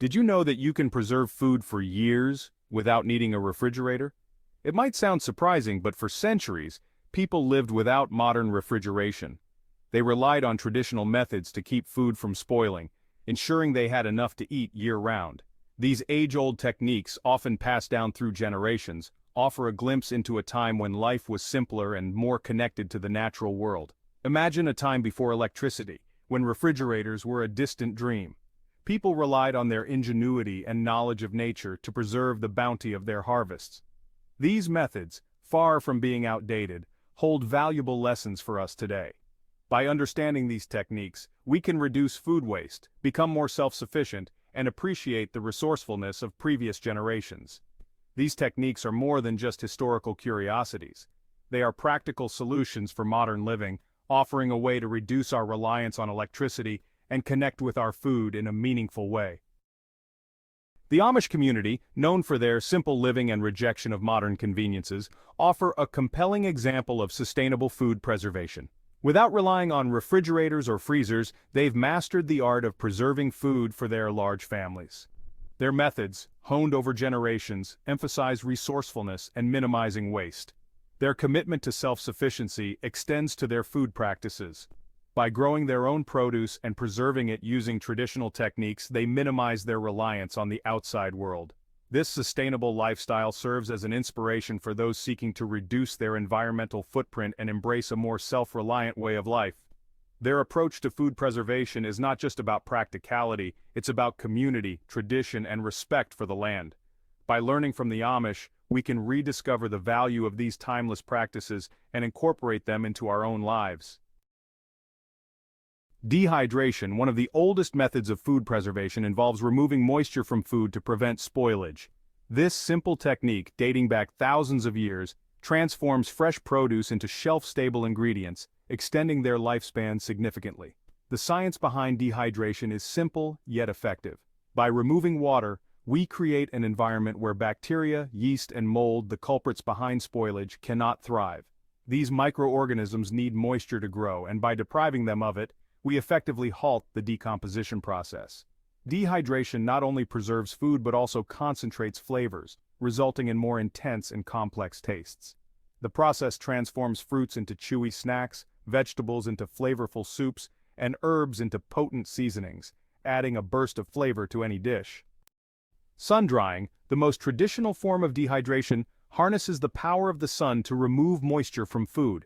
Did you know that you can preserve food for years without needing a refrigerator? It might sound surprising, but for centuries, people lived without modern refrigeration. They relied on traditional methods to keep food from spoiling, ensuring they had enough to eat year-round. These age-old techniques, often passed down through generations, offer a glimpse into a time when life was simpler and more connected to the natural world. Imagine a time before electricity, when refrigerators were a distant dream. People relied on their ingenuity and knowledge of nature to preserve the bounty of their harvests. These methods, far from being outdated, hold valuable lessons for us today. By understanding these techniques, we can reduce food waste, become more self-sufficient, and appreciate the resourcefulness of previous generations. These techniques are more than just historical curiosities. They are practical solutions for modern living, offering a way to reduce our reliance on electricity and connect with our food in a meaningful way. The Amish community, known for their simple living and rejection of modern conveniences, offer a compelling example of sustainable food preservation. Without relying on refrigerators or freezers, they've mastered the art of preserving food for their large families. Their methods, honed over generations, emphasize resourcefulness and minimizing waste. Their commitment to self-sufficiency extends to their food practices. By growing their own produce and preserving it using traditional techniques, they minimize their reliance on the outside world. This sustainable lifestyle serves as an inspiration for those seeking to reduce their environmental footprint and embrace a more self-reliant way of life. Their approach to food preservation is not just about practicality, it's about community, tradition, and respect for the land. By learning from the Amish, we can rediscover the value of these timeless practices and incorporate them into our own lives. Dehydration, one of the oldest methods of food preservation, involves removing moisture from food to prevent spoilage. This simple technique, dating back thousands of years, transforms fresh produce into shelf-stable ingredients, extending their lifespan significantly. The science behind dehydration is simple yet effective. By removing water, we create an environment where bacteria, yeast, and mold, the culprits behind spoilage, cannot thrive. These microorganisms need moisture to grow, and by depriving them of it, we effectively halt the decomposition process. Dehydration not only preserves food but also concentrates flavors, resulting in more intense and complex tastes. The process transforms fruits into chewy snacks, vegetables into flavorful soups, and herbs into potent seasonings, adding a burst of flavor to any dish. Sun-drying, the most traditional form of dehydration, harnesses the power of the sun to remove moisture from food.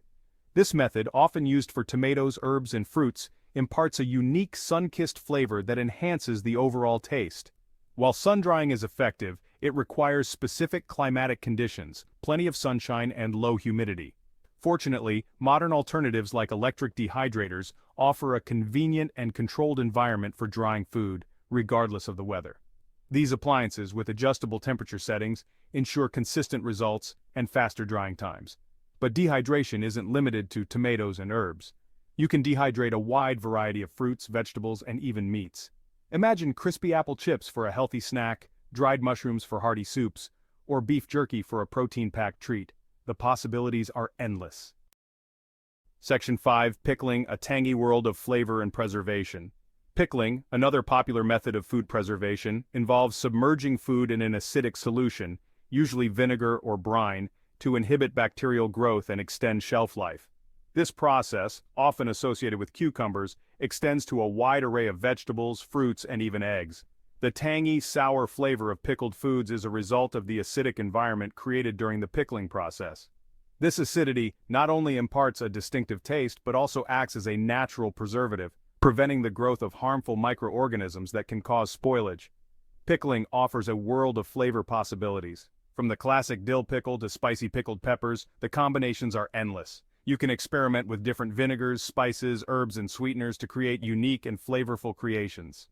This method, often used for tomatoes, herbs, and fruits, imparts a unique sun-kissed flavor that enhances the overall taste. While sun-drying is effective, it requires specific climatic conditions, plenty of sunshine, and low humidity. Fortunately, modern alternatives like electric dehydrators offer a convenient and controlled environment for drying food, regardless of the weather. These appliances, with adjustable temperature settings, ensure consistent results and faster drying times. But dehydration isn't limited to tomatoes and herbs. You can dehydrate a wide variety of fruits, vegetables, and even meats. Imagine crispy apple chips for a healthy snack, dried mushrooms for hearty soups, or beef jerky for a protein-packed treat. The possibilities are endless. Section 5. Pickling, a tangy world of flavor and preservation. Pickling, another popular method of food preservation, involves submerging food in an acidic solution, usually vinegar or brine, to inhibit bacterial growth and extend shelf life. This process, often associated with cucumbers, extends to a wide array of vegetables, fruits, and even eggs. The tangy, sour flavor of pickled foods is a result of the acidic environment created during the pickling process. This acidity not only imparts a distinctive taste but also acts as a natural preservative, preventing the growth of harmful microorganisms that can cause spoilage. Pickling offers a world of flavor possibilities. From the classic dill pickle to spicy pickled peppers, the combinations are endless. You can experiment with different vinegars, spices, herbs, and sweeteners to create unique and flavorful creations.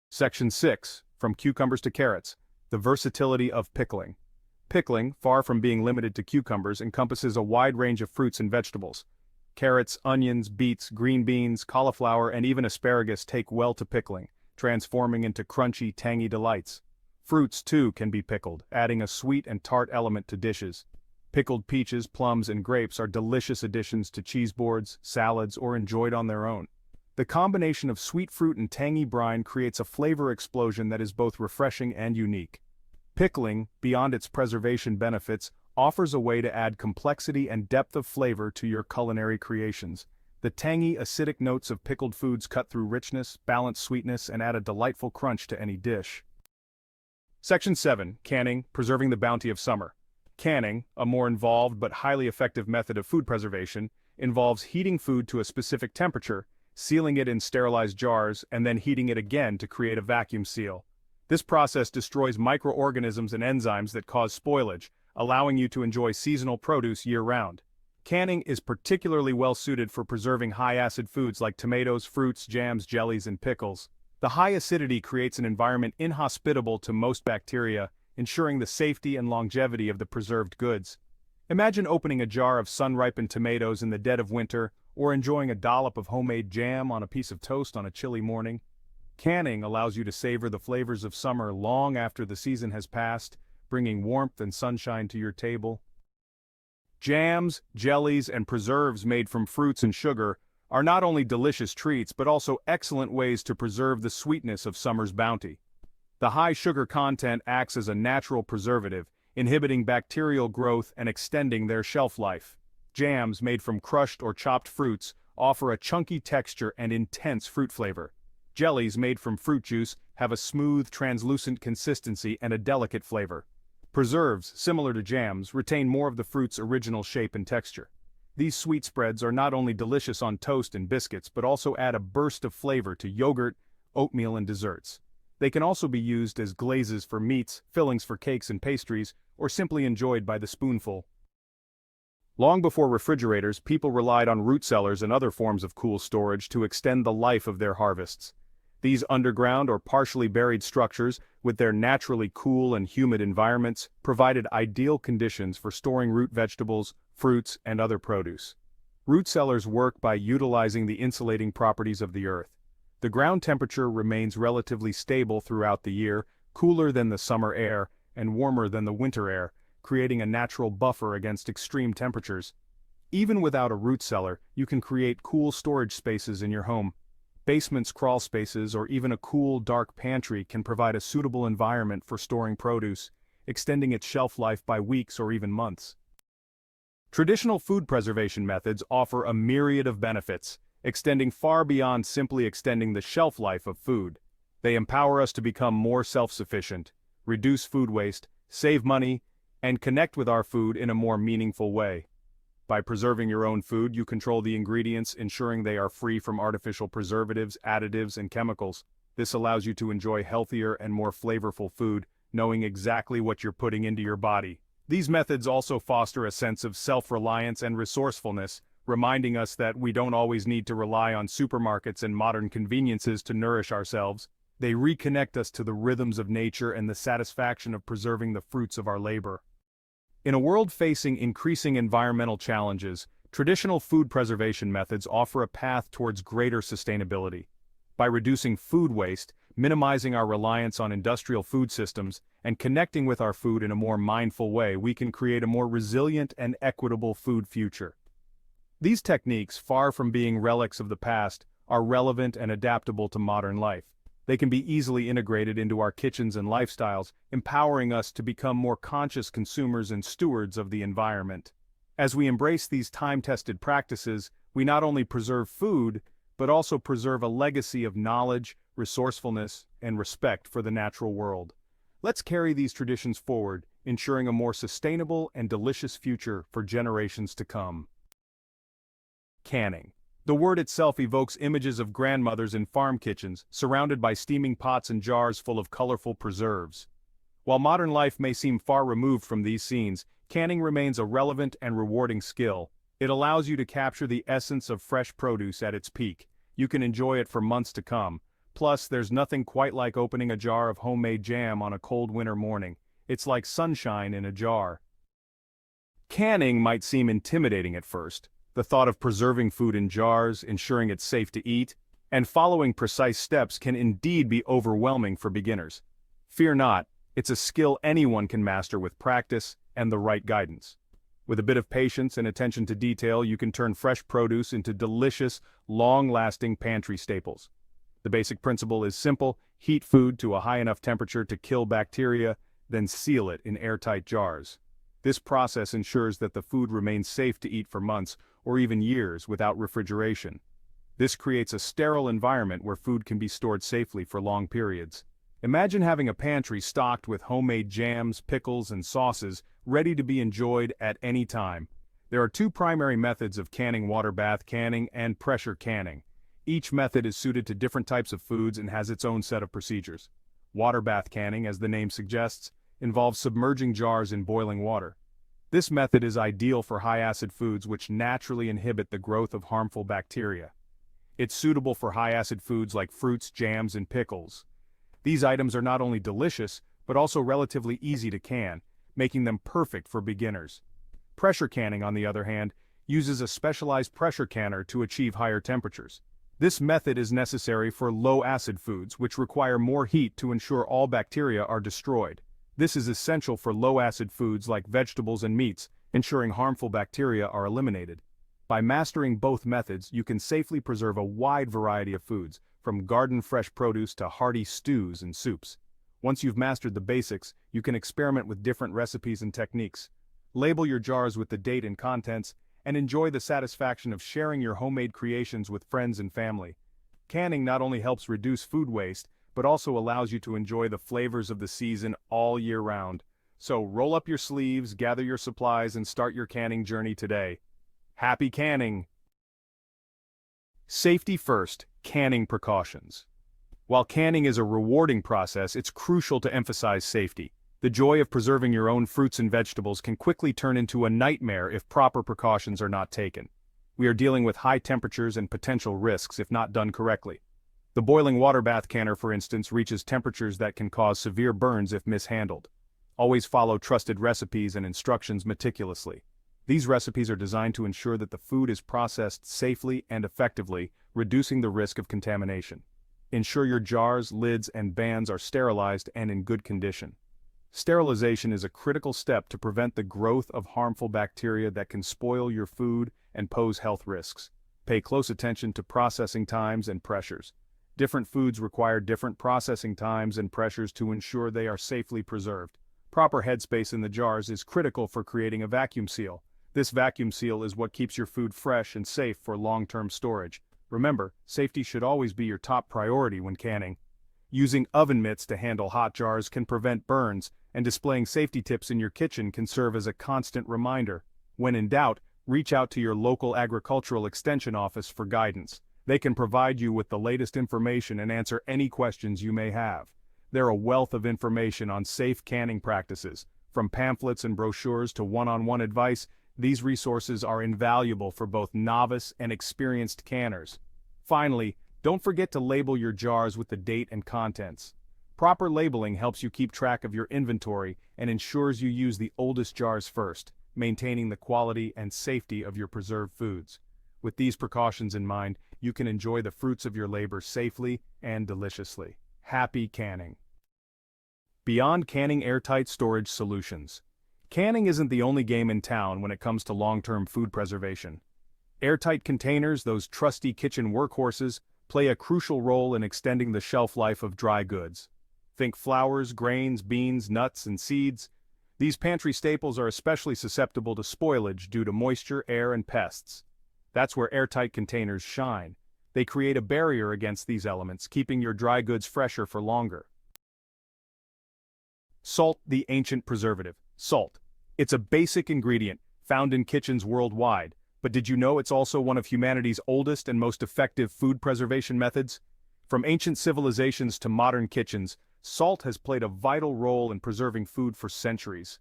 Section 6. From cucumbers to carrots. The versatility of pickling. Pickling, far from being limited to cucumbers, encompasses a wide range of fruits and vegetables. Carrots, onions, beets, green beans, cauliflower, and even asparagus take well to pickling, transforming into crunchy, tangy delights. Fruits, too, can be pickled, adding a sweet and tart element to dishes. Pickled peaches, plums, and grapes are delicious additions to cheese boards, salads, or enjoyed on their own. The combination of sweet fruit and tangy brine creates a flavor explosion that is both refreshing and unique. Pickling, beyond its preservation benefits, offers a way to add complexity and depth of flavor to your culinary creations. The tangy, acidic notes of pickled foods cut through richness, balance sweetness, and add a delightful crunch to any dish. Section 7. Canning, preserving the bounty of summer. Canning, a more involved but highly effective method of food preservation, involves heating food to a specific temperature, sealing it in sterilized jars, and then heating it again to create a vacuum seal. This process destroys microorganisms and enzymes that cause spoilage, allowing you to enjoy seasonal produce year-round. Canning is particularly well-suited for preserving high-acid foods like tomatoes, fruits, jams, jellies, and pickles. The high acidity creates an environment inhospitable to most bacteria, ensuring the safety and longevity of the preserved goods. Imagine opening a jar of sun-ripened tomatoes in the dead of winter, or enjoying a dollop of homemade jam on a piece of toast on a chilly morning. Canning allows you to savor the flavors of summer long after the season has passed, bringing warmth and sunshine to your table. Jams, jellies, and preserves made from fruits and sugar are not only delicious treats but also excellent ways to preserve the sweetness of summer's bounty. The high sugar content acts as a natural preservative, inhibiting bacterial growth and extending their shelf life. Jams made from crushed or chopped fruits offer a chunky texture and intense fruit flavor. Jellies made from fruit juice have a smooth, translucent consistency and a delicate flavor. Preserves, similar to jams, retain more of the fruit's original shape and texture. These sweet spreads are not only delicious on toast and biscuits but also add a burst of flavor to yogurt, oatmeal, and desserts. They can also be used as glazes for meats, fillings for cakes and pastries, or simply enjoyed by the spoonful. Long before refrigerators, people relied on root cellars and other forms of cool storage to extend the life of their harvests. These underground or partially buried structures, with their naturally cool and humid environments, provided ideal conditions for storing root vegetables, fruits, and other produce. Root cellars work by utilizing the insulating properties of the earth. The ground temperature remains relatively stable throughout the year, cooler than the summer air and warmer than the winter air, creating a natural buffer against extreme temperatures. Even without a root cellar, you can create cool storage spaces in your home. Basements, crawl spaces, or even a cool, dark pantry can provide a suitable environment for storing produce, extending its shelf life by weeks or even months. Traditional food preservation methods offer a myriad of benefits, extending far beyond simply extending the shelf life of food. They empower us to become more self-sufficient, reduce food waste, save money, and connect with our food in a more meaningful way. By preserving your own food, you control the ingredients, ensuring they are free from artificial preservatives, additives, and chemicals. This allows you to enjoy healthier and more flavorful food, knowing exactly what you're putting into your body. These methods also foster a sense of self-reliance and resourcefulness, reminding us that we don't always need to rely on supermarkets and modern conveniences to nourish ourselves. They reconnect us to the rhythms of nature and the satisfaction of preserving the fruits of our labor. In a world facing increasing environmental challenges, traditional food preservation methods offer a path towards greater sustainability. By reducing food waste, minimizing our reliance on industrial food systems, and connecting with our food in a more mindful way, we can create a more resilient and equitable food future. These techniques, far from being relics of the past, are relevant and adaptable to modern life. They can be easily integrated into our kitchens and lifestyles, empowering us to become more conscious consumers and stewards of the environment. As we embrace these time-tested practices, we not only preserve food, but also preserve a legacy of knowledge, resourcefulness, and respect for the natural world. Let's carry these traditions forward, ensuring a more sustainable and delicious future for generations to come. Canning. The word itself evokes images of grandmothers in farm kitchens, surrounded by steaming pots and jars full of colorful preserves. While modern life may seem far removed from these scenes, canning remains a relevant and rewarding skill. It allows you to capture the essence of fresh produce at its peak. You can enjoy it for months to come. Plus, there's nothing quite like opening a jar of homemade jam on a cold winter morning. It's like sunshine in a jar. Canning might seem intimidating at first. The thought of preserving food in jars, ensuring it's safe to eat, and following precise steps can indeed be overwhelming for beginners. Fear not, it's a skill anyone can master with practice and the right guidance. With a bit of patience and attention to detail, you can turn fresh produce into delicious, long-lasting pantry staples. The basic principle is simple: heat food to a high enough temperature to kill bacteria, then seal it in airtight jars. This process ensures that the food remains safe to eat for months or even years without refrigeration. This creates a sterile environment where food can be stored safely for long periods. Imagine having a pantry stocked with homemade jams, pickles, and sauces ready to be enjoyed at any time. There are two primary methods of canning: water bath canning and pressure canning. Each method is suited to different types of foods and has its own set of procedures. Water bath canning, as the name suggests, involves submerging jars in boiling water. This method is ideal for high-acid foods which naturally inhibit the growth of harmful bacteria. It's suitable for high-acid foods like fruits, jams, and pickles. These items are not only delicious, but also relatively easy to can, making them perfect for beginners. Pressure canning, on the other hand, uses a specialized pressure canner to achieve higher temperatures. This method is necessary for low-acid foods, which require more heat to ensure all bacteria are destroyed. This is essential for low-acid foods like vegetables and meats, ensuring harmful bacteria are eliminated. By mastering both methods, you can safely preserve a wide variety of foods, from garden-fresh produce to hearty stews and soups. Once you've mastered the basics, you can experiment with different recipes and techniques. Label your jars with the date and contents, and enjoy the satisfaction of sharing your homemade creations with friends and family. Canning not only helps reduce food waste, but also allows you to enjoy the flavors of the season all year round. So roll up your sleeves, gather your supplies, and start your canning journey today. Happy canning! Safety first, canning precautions. While canning is a rewarding process, it's crucial to emphasize safety. The joy of preserving your own fruits and vegetables can quickly turn into a nightmare if proper precautions are not taken. We are dealing with high temperatures and potential risks if not done correctly. The boiling water bath canner, for instance, reaches temperatures that can cause severe burns if mishandled. Always follow trusted recipes and instructions meticulously. These recipes are designed to ensure that the food is processed safely and effectively, reducing the risk of contamination. Ensure your jars, lids, and bands are sterilized and in good condition. Sterilization is a critical step to prevent the growth of harmful bacteria that can spoil your food and pose health risks. Pay close attention to processing times and pressures. Different foods require different processing times and pressures to ensure they are safely preserved. Proper headspace in the jars is critical for creating a vacuum seal. This vacuum seal is what keeps your food fresh and safe for long-term storage. Remember, safety should always be your top priority when canning. Using oven mitts to handle hot jars can prevent burns, and displaying safety tips in your kitchen can serve as a constant reminder. When in doubt, reach out to your local agricultural extension office for guidance. They can provide you with the latest information and answer any questions you may have. They're a wealth of information on safe canning practices. From pamphlets and brochures to one-on-one advice, these resources are invaluable for both novice and experienced canners. Finally, don't forget to label your jars with the date and contents. Proper labeling helps you keep track of your inventory and ensures you use the oldest jars first, maintaining the quality and safety of your preserved foods. With these precautions in mind, you can enjoy the fruits of your labor safely and deliciously. Happy canning! Beyond canning, airtight storage solutions. Canning isn't the only game in town when it comes to long-term food preservation. Airtight containers, those trusty kitchen workhorses, play a crucial role in extending the shelf life of dry goods. Think flours, grains, beans, nuts, and seeds. These pantry staples are especially susceptible to spoilage due to moisture, air, and pests. That's where airtight containers shine. They create a barrier against these elements, keeping your dry goods fresher for longer. Salt, the ancient preservative. Salt. It's a basic ingredient, found in kitchens worldwide. But did you know it's also one of humanity's oldest and most effective food preservation methods? From ancient civilizations to modern kitchens, salt has played a vital role in preserving food for centuries.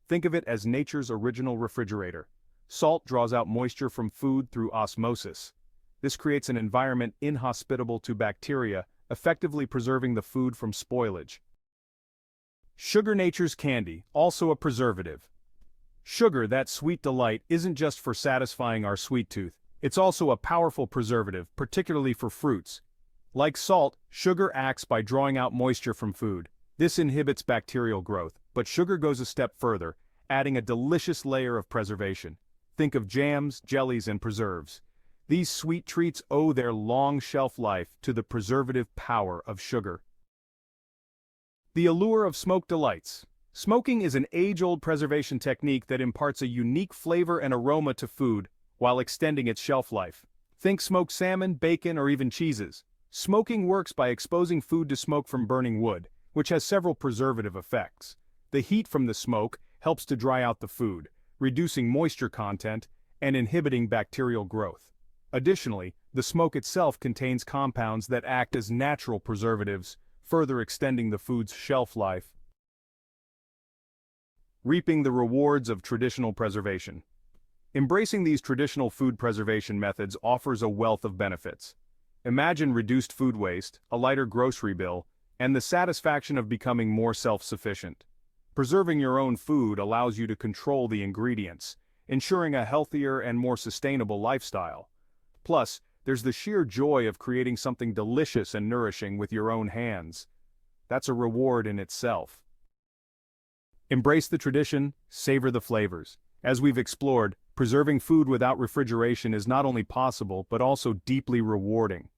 Think of it as nature's original refrigerator. Salt draws out moisture from food through osmosis. This creates an environment inhospitable to bacteria, effectively preserving the food from spoilage. Sugar, nature's candy, also a preservative. Sugar, that sweet delight, isn't just for satisfying our sweet tooth. It's also a powerful preservative, particularly for fruits. Like salt, sugar acts by drawing out moisture from food. This inhibits bacterial growth, but sugar goes a step further, adding a delicious layer of preservation. Think of jams, jellies, and preserves. These sweet treats owe their long shelf life to the preservative power of sugar. The allure of smoked delights. Smoking is an age-old preservation technique that imparts a unique flavor and aroma to food while extending its shelf life. Think smoked salmon, bacon, or even cheeses. Smoking works by exposing food to smoke from burning wood, which has several preservative effects. The heat from the smoke helps to dry out the food, reducing moisture content and inhibiting bacterial growth. Additionally, the smoke itself contains compounds that act as natural preservatives, further extending the food's shelf life. Reaping the rewards of traditional preservation. Embracing these traditional food preservation methods offers a wealth of benefits. Imagine reduced food waste, a lighter grocery bill, and the satisfaction of becoming more self-sufficient. Preserving your own food allows you to control the ingredients, ensuring a healthier and more sustainable lifestyle. Plus, there's the sheer joy of creating something delicious and nourishing with your own hands. That's a reward in itself. Embrace the tradition, savor the flavors. As we've explored, preserving food without refrigeration is not only possible but also deeply rewarding.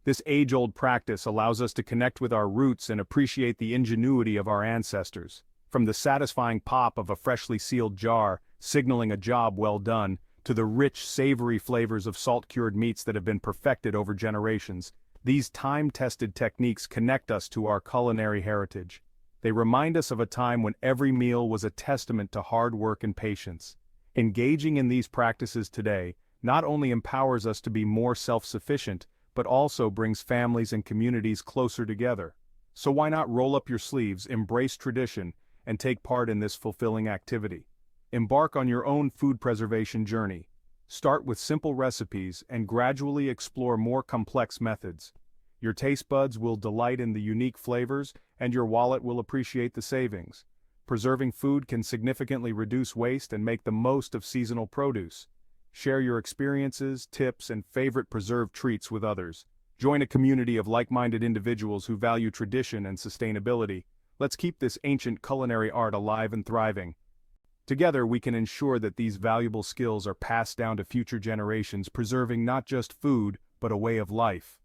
This age-old practice allows us to connect with our roots and appreciate the ingenuity of our ancestors. From the satisfying pop of a freshly sealed jar, signaling a job well done, to the rich, savory flavors of salt-cured meats that have been perfected over generations, these time-tested techniques connect us to our culinary heritage. They remind us of a time when every meal was a testament to hard work and patience. Engaging in these practices today not only empowers us to be more self-sufficient, but also brings families and communities closer together. So why not roll up your sleeves, embrace tradition, and take part in this fulfilling activity? Embark on your own food preservation journey. Start with simple recipes and gradually explore more complex methods. Your taste buds will delight in the unique flavors, and your wallet will appreciate the savings. Preserving food can significantly reduce waste and make the most of seasonal produce. Share your experiences, tips, and favorite preserved treats with others. Join a community of like-minded individuals who value tradition and sustainability. Let's keep this ancient culinary art alive and thriving. Together we can ensure that these valuable skills are passed down to future generations, preserving not just food, but a way of life.